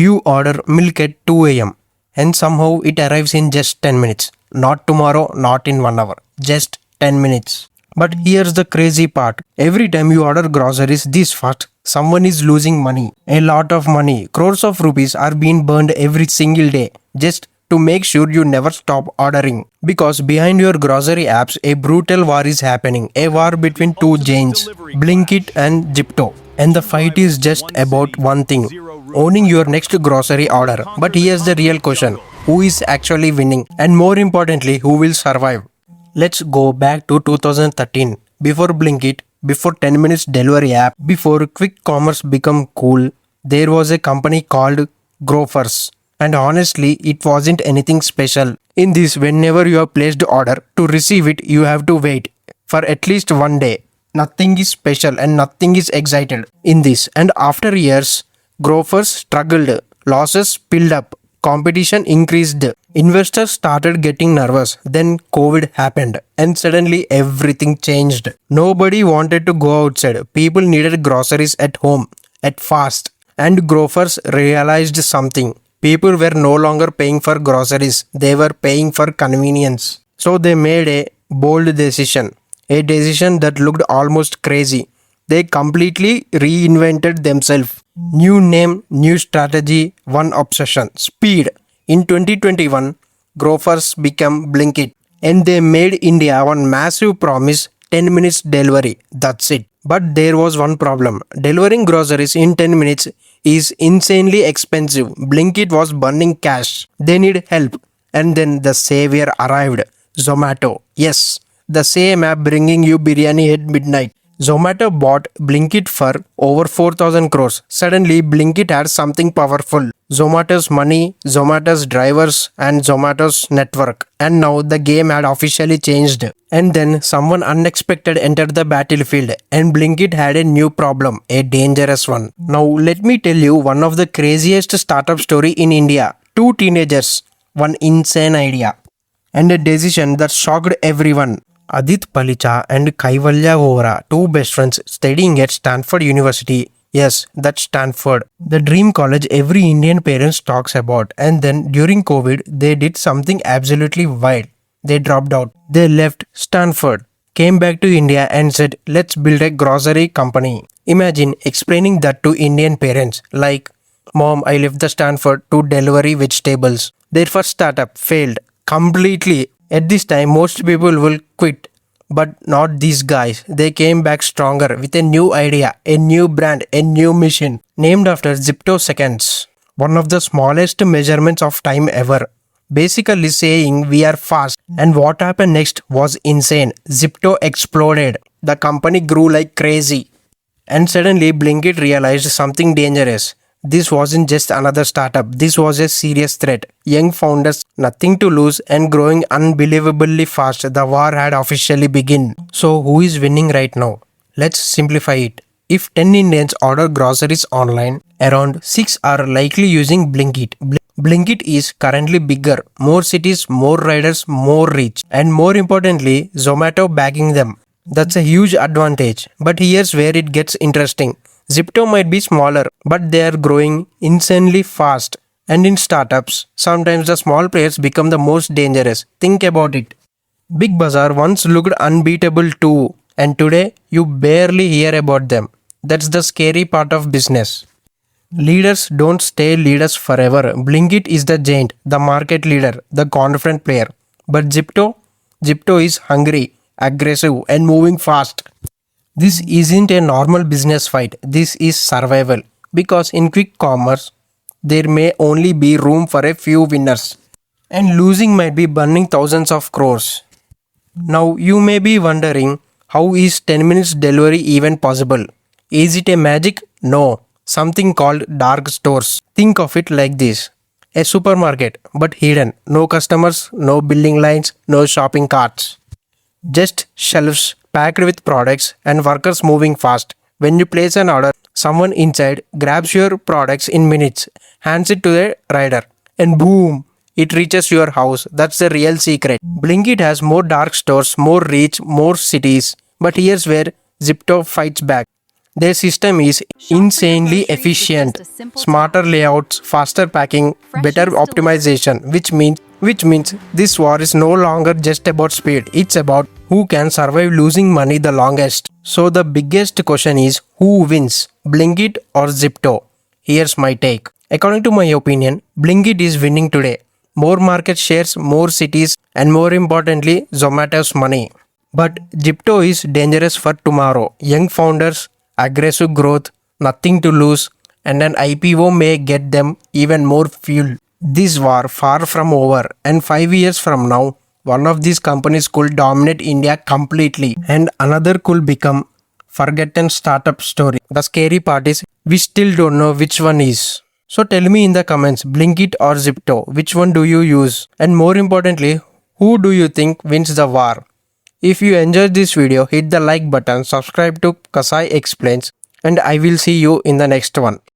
You order milk at 2 am and somehow it arrives in just 10 minutes. Not tomorrow, not in 1 hour, just 10 minutes. But here's the crazy part. Every time you order groceries this fast, someone is losing money. A lot of money. Crores of rupees are being burned every single day just to make sure you never stop ordering. Because behind your grocery apps, a brutal war is happening. A war between two giants, Blinkit and Zepto. And the fight is just about one thing, owning your next grocery order. But here's the real question. Who is actually winning? And more importantly, who will survive? Let's go back to 2013. Before Blinkit, before 10 minutes delivery app, before quick commerce became cool, there was a company called Grofers. And honestly, it wasn't anything special. In this, whenever you have placed order, to receive it, you have to wait for at least 1 day. Nothing is special and nothing is excited in this. And after years, Grofers struggled, losses piled up, competition increased, investors started getting nervous, then COVID happened and suddenly everything changed. Nobody wanted to go outside, people needed groceries at home, at fast, and Grofers realized something. People were no longer paying for groceries, they were paying for convenience. So they made a bold decision, a decision that looked almost crazy. They completely reinvented themselves. New name, new strategy, one obsession, speed. In 2021, Grofers became Blinkit and they made India one massive promise, 10 minutes delivery. That's it. But there was one problem. Delivering groceries in 10 minutes is insanely expensive. Blinkit was burning cash. They need help. And then the savior arrived. Zomato. Yes, the same app bringing you biryani at midnight. Zomato bought Blinkit for over 4,000 crores. Suddenly, Blinkit had something powerful. Zomato's money, Zomato's drivers, and Zomato's network. And now the game had officially changed. And then someone unexpected entered the battlefield and Blinkit had a new problem, a dangerous one. Now let me tell you one of the craziest startup story in India. Two teenagers, one insane idea, and a decision that shocked everyone. Adit Palicha and Kaivalya Vora, two best friends studying at Stanford University. Yes, that's Stanford. The dream college every Indian parents talks about. And then during COVID, they did something absolutely wild. They dropped out. They left Stanford, came back to India and said, let's build a grocery company. Imagine explaining that to Indian parents like, Mom, I left the Stanford to deliver vegetables. Their first startup failed completely. At this time, most people will quit, but not these guys. They came back stronger with a new idea, a new brand, a new mission, named after Zepto seconds, one of the smallest measurements of time ever. Basically saying we are fast. And what happened next was insane. Zepto exploded. The company grew like crazy. And suddenly Blinkit realized something dangerous. This wasn't just another startup, this was a serious threat. Young founders, nothing to lose and growing unbelievably fast. The war had officially begun. So who is winning right now? Let's simplify it. If 10 Indians order groceries online, around 6 are likely using Blinkit. Blinkit is currently bigger, more cities, more riders, more reach, and more importantly, Zomato backing them. That's a huge advantage. But here's where it gets interesting. Zepto might be smaller, but they are growing insanely fast. And in startups, sometimes the small players become the most dangerous. Think about it. Big Bazaar once looked unbeatable too, and today you barely hear about them. That's the scary part of business. Leaders don't stay leaders forever. Blinkit is the giant, the market leader, the confident player. But Zepto is hungry, aggressive, and moving fast. This isn't a normal business fight, this is survival. Because in quick commerce, there may only be room for a few winners. And losing might be burning thousands of crores. Now you may be wondering, how is 10 minutes delivery even possible? Is it a magic? No. Something called dark stores. Think of it like this. A supermarket, but hidden. No customers, no building lines, no shopping carts. Just shelves packed with products and workers moving fast. When you place an order, someone inside grabs your products in minutes, hands it to the rider, and boom, it reaches your house. That's the real secret. Blinkit has more dark stores, more reach, more cities. But here's where Zepto fights back. Their system is insanely efficient. Smarter layouts, faster packing, better optimization, which means this war is no longer just about speed. It's about who can survive losing money the longest. So the biggest question is who wins, Blinkit or Zepto? Here's my take. According to my opinion, Blinkit is winning today. More market shares, more cities, and more importantly, Zomato's money. But Zepto is dangerous for tomorrow. Young founders, aggressive growth, nothing to lose, and an IPO may get them even more fuel. This war far from over, and 5 years from now, one of these companies could dominate India completely, and another could become forgotten startup story. The scary part is we still don't know which one is. So tell me in the comments, Blinkit or Zepto, which one do you use? And more importantly, who do you think wins the war? If you enjoyed this video, hit the like button, subscribe to Kasai Explains, and I will see you in the next one.